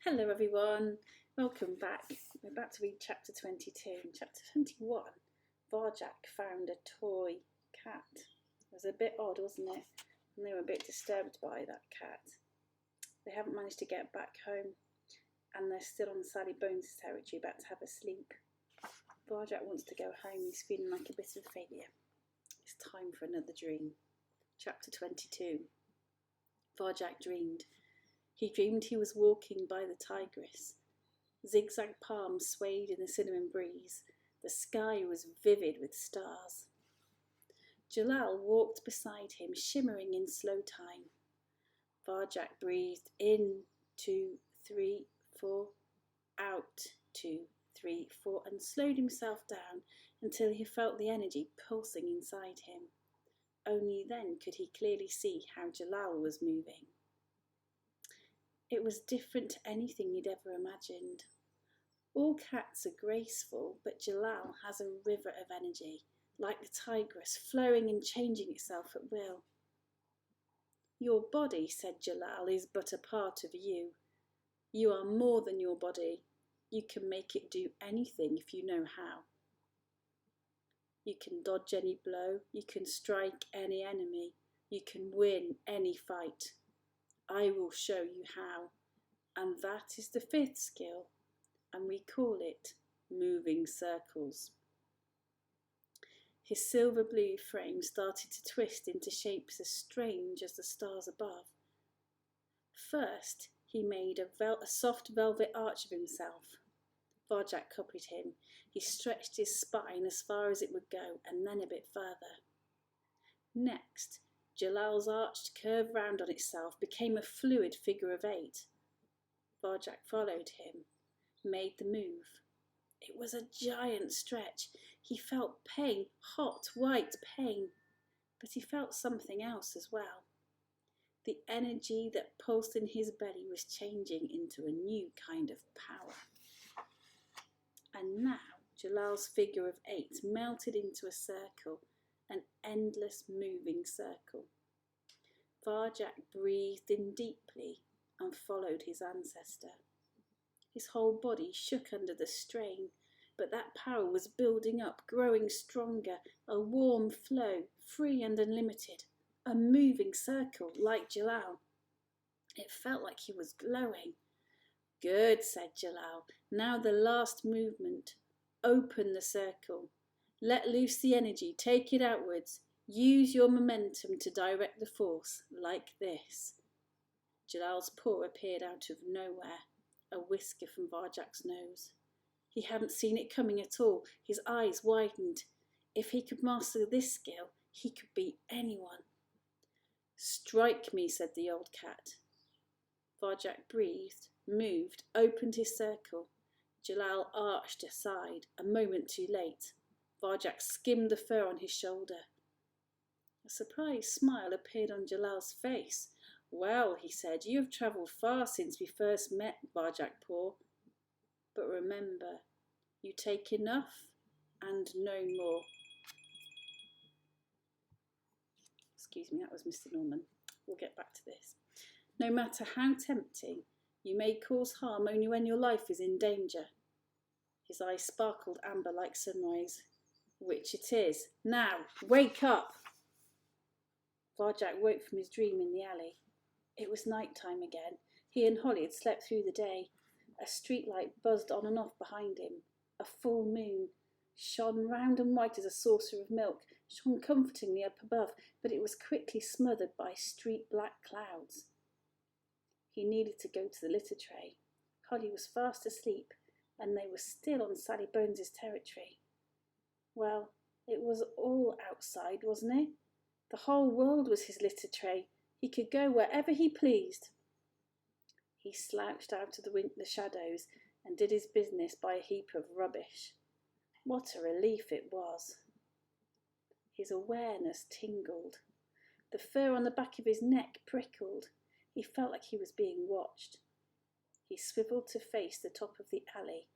Hello everyone, welcome back. We're about to read chapter 22. In chapter 21, Varjak found a toy cat. It was a bit odd, wasn't it? And they were a bit disturbed by that cat. They haven't managed to get back home and they're still on Sally Bones' territory, about to have a sleep. Varjak wants to go home, he's feeling like a bit of a failure. It's time for another dream. Chapter 22. Varjak dreamed. He dreamed he was walking by the Tigris. Zigzag palms swayed in the cinnamon breeze. The sky was vivid with stars. Jalal walked beside him, shimmering in slow time. Varjak breathed in, 2, 3, 4, out, 2, 3, 4, and slowed himself down until he felt the energy pulsing inside him. Only then could he clearly see how Jalal was moving. It was different to anything he'd ever imagined. All cats are graceful, but Jalal has a river of energy, like the Tigris, flowing and changing itself at will. Your body, said Jalal, is but a part of you. You are more than your body. You can make it do anything if you know how. You can dodge any blow, you can strike any enemy, you can win any fight. I will show you how, and that is the 5th skill, and we call it moving circles. His silver blue frame started to twist into shapes as strange as the stars above. First, he made a soft velvet arch of himself. Varjak copied him. He stretched his spine as far as it would go, and then a bit further. Next, Jalal's arched curve round on itself became a fluid figure of 8. Varjak followed him, made the move. It was a giant stretch. He felt pain, hot, white pain, but he felt something else as well. The energy that pulsed in his belly was changing into a new kind of power. And now Jalal's figure of 8 melted into a circle, an endless moving circle. Varjak breathed in deeply and followed his ancestor. His whole body shook under the strain, but that power was building up, growing stronger, a warm flow, free and unlimited, a moving circle like Jalal. It felt like he was glowing. Good, said Jalal. Now the last movement. Open the circle. Let loose the energy, take it outwards. Use your momentum to direct the force, like this. Jalal's paw appeared out of nowhere, a whisker from Varjak's nose. He hadn't seen it coming at all. His eyes widened. If he could master this skill, he could beat anyone. Strike me, said the old cat. Varjak breathed, moved, opened his circle. Jalal arched aside, a moment too late. Varjak skimmed the fur on his shoulder. A surprised smile appeared on Jalal's face. Well, he said, you have travelled far since we first met, Varjak Paw. But remember, you take enough and no more. Excuse me, that was Mr. Norman. We'll get back to this. No matter how tempting, you may cause harm only when your life is in danger. His eyes sparkled amber like sunrise. Which it is. Now, wake up! Varjak woke from his dream in the alley. It was night time again. He and Holly had slept through the day. A street light buzzed on and off behind him. A full moon shone round and white as a saucer of milk, shone comfortingly up above, but it was quickly smothered by street black clouds. He needed to go to the litter tray. Holly was fast asleep, and they were still on Sally Bones' territory. Well, it was all outside, wasn't it? The whole world was his litter tray. He could go wherever he pleased. He slouched out of the shadows and did his business by a heap of rubbish. What a relief it was. His awareness tingled. The fur on the back of his neck prickled. He felt like he was being watched. He swiveled to face the top of the alley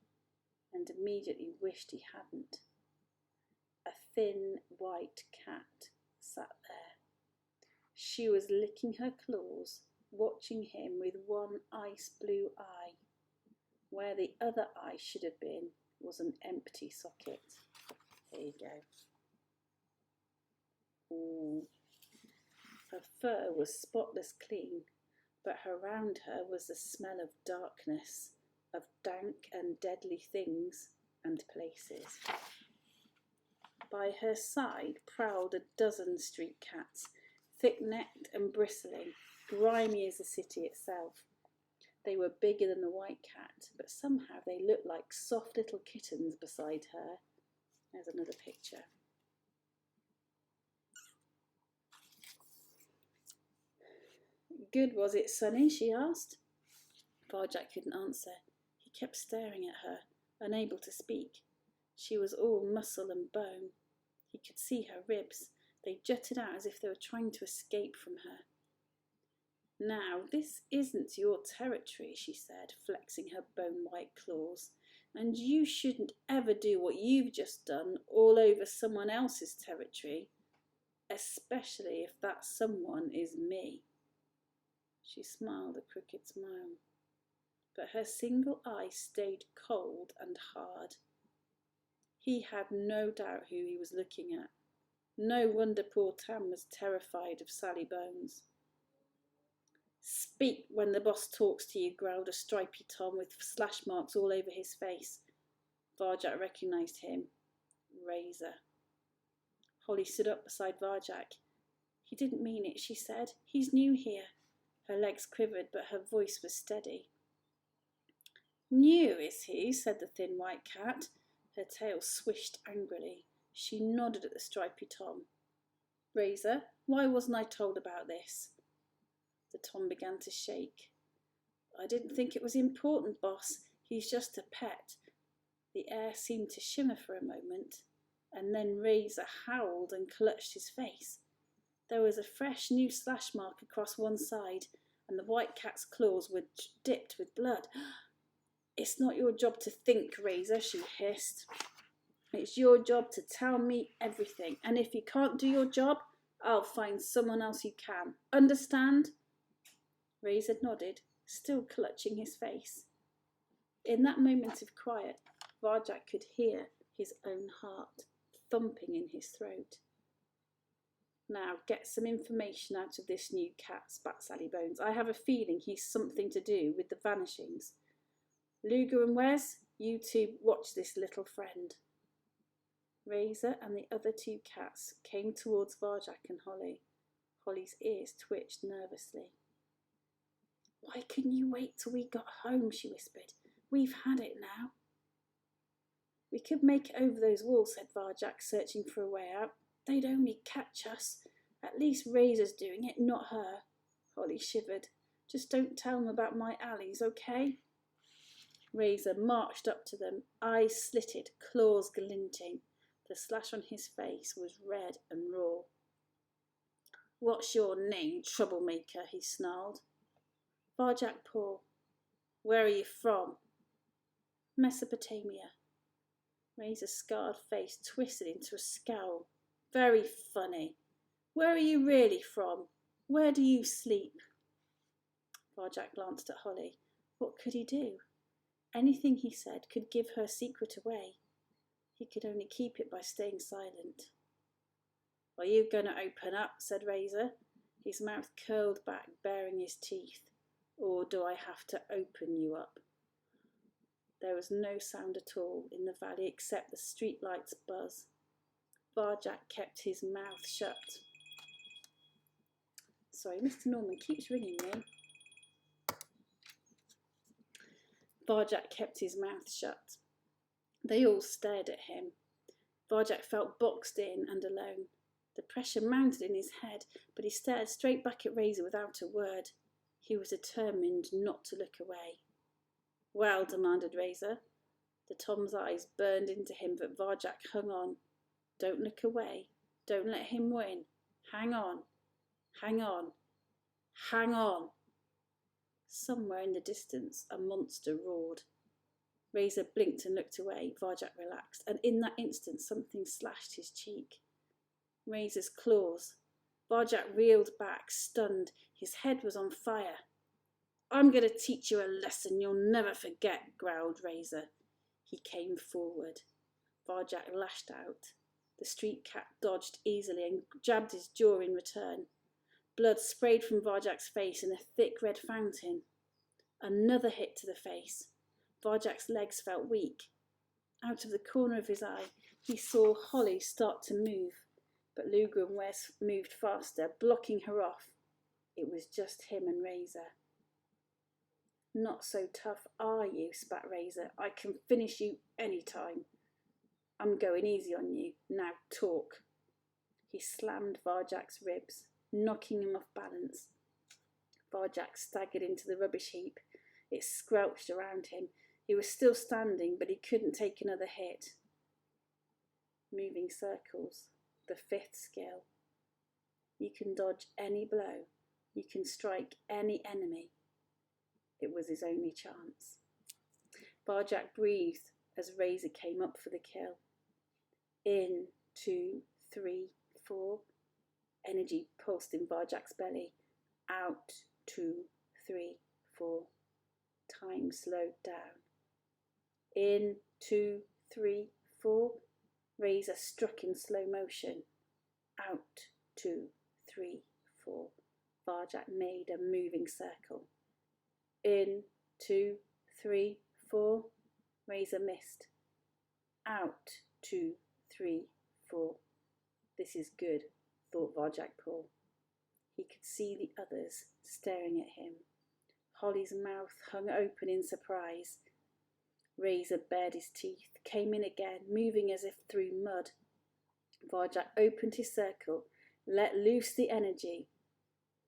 and immediately wished he hadn't. A thin white cat sat there. She was licking her claws, watching him with one ice blue eye. Where the other eye should have been was an empty socket. There you go. Ooh. Her fur was spotless clean, but around her was the smell of darkness, of dank and deadly things and places. By her side prowled a dozen street cats, thick-necked and bristling, grimy as the city itself. They were bigger than the white cat, but somehow they looked like soft little kittens beside her. There's another picture. Good, was it, Sonny? She asked. Varjak couldn't answer. He kept staring at her, unable to speak. She was all muscle and bone. He could see her ribs. They jutted out as if they were trying to escape from her. Now, this isn't your territory, she said, flexing her bone-white claws, and you shouldn't ever do what you've just done all over someone else's territory, especially if that someone is me. She smiled a crooked smile, but her single eye stayed cold and hard. He had no doubt who he was looking at. No wonder poor Tam was terrified of Sally Bones. Speak when the boss talks to you, growled a stripy Tom with slash marks all over his face. Varjak recognised him. Razor. Holly stood up beside Varjak. He didn't mean it, she said. He's new here. Her legs quivered, but her voice was steady. New, is he? Said the thin white cat. Her tail swished angrily. She nodded at the stripy Tom. Razor, why wasn't I told about this? The Tom began to shake. I didn't think it was important, boss. He's just a pet. The air seemed to shimmer for a moment, and then Razor howled and clutched his face. There was a fresh new slash mark across one side, and the white cat's claws were dipped with blood. It's not your job to think, Razor, she hissed. It's your job to tell me everything, and if you can't do your job, I'll find someone else who can. Understand? Razor nodded, still clutching his face. In that moment of quiet, Varjak could hear his own heart thumping in his throat. Now get some information out of this new cat, spat Sally Bones. I have a feeling he's something to do with the vanishings. Luger and Wes, you two watch this little friend. Razor and the other two cats came towards Varjak and Holly. Holly's ears twitched nervously. Why couldn't you wait till we got home, she whispered. We've had it now. We could make it over those walls, said Varjak, searching for a way out. They'd only catch us. At least Razor's doing it, not her. Holly shivered. Just don't tell them about my alleys, okay? Razor marched up to them, eyes slitted, claws glinting. The slash on his face was red and raw. What's your name, troublemaker? He snarled. Varjak Paw. Where are you from? Mesopotamia. Razor's scarred face twisted into a scowl. Very funny. Where are you really from? Where do you sleep? Varjak glanced at Holly. What could he do? Anything he said could give her secret away. He could only keep it by staying silent. Are you going to open up? Said Razor. His mouth curled back, baring his teeth. Or do I have to open you up? There was no sound at all in the valley except the streetlights' buzz. Varjak kept his mouth shut. Sorry, Mr. Norman keeps ringing me. Varjak kept his mouth shut. They all stared at him. Varjak felt boxed in and alone. The pressure mounted in his head, but he stared straight back at Razor without a word. He was determined not to look away. Well, demanded Razor. The Tom's eyes burned into him, but Varjak hung on. Don't look away. Don't let him win. Hang on. Hang on. Hang on. Somewhere in the distance, a monster roared. Razor blinked and looked away. Varjak relaxed, and in that instant something slashed his cheek. Razor's claws. Varjak reeled back, stunned. His head was on fire. I'm going to teach you a lesson you'll never forget, growled Razor. He came forward. Varjak lashed out. The street cat dodged easily and jabbed his jaw in return. Blood sprayed from Varjak's face in a thick red fountain. Another hit to the face. Varjak's legs felt weak. Out of the corner of his eye, he saw Holly start to move, but Luger and Wes moved faster, blocking her off. It was just him and Razor. Not so tough, are you? Spat Razor. I can finish you any time. I'm going easy on you. Now talk. He slammed Varjak's ribs, knocking him off balance. Varjak staggered into the rubbish heap. It squelched around him. He was still standing, but he couldn't take another hit. Moving circles, the fifth skill. You can dodge any blow. You can strike any enemy. It was his only chance. Varjak breathed as Razor came up for the kill. In, 2, 3, 4. Energy pulsed in Varjak's belly. Out, 2, 3, 4. Time slowed down. In, 2, 3, 4. Razor struck in slow motion. Out, 2, 3, 4. Varjak made a moving circle. In, 2, 3, 4. Razor missed. Out, 2, 3, 4. This is good, thought Varjak Paw. He could see the others staring at him. Holly's mouth hung open in surprise. Razor bared his teeth, came in again, moving as if through mud. Varjak opened his circle, let loose the energy,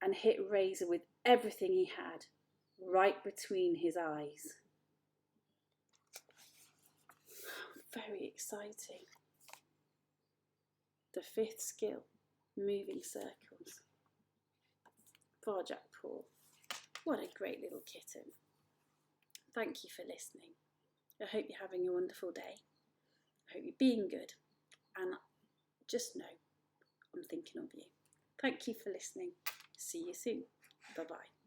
and hit Razor with everything he had, right between his eyes. Very exciting. The fifth skill, moving circles. Varjak Paw. What a great little kitten. Thank you for listening. I hope you're having a wonderful day. I hope you're being good. And just know, I'm thinking of you. Thank you for listening. See you soon. Bye-bye.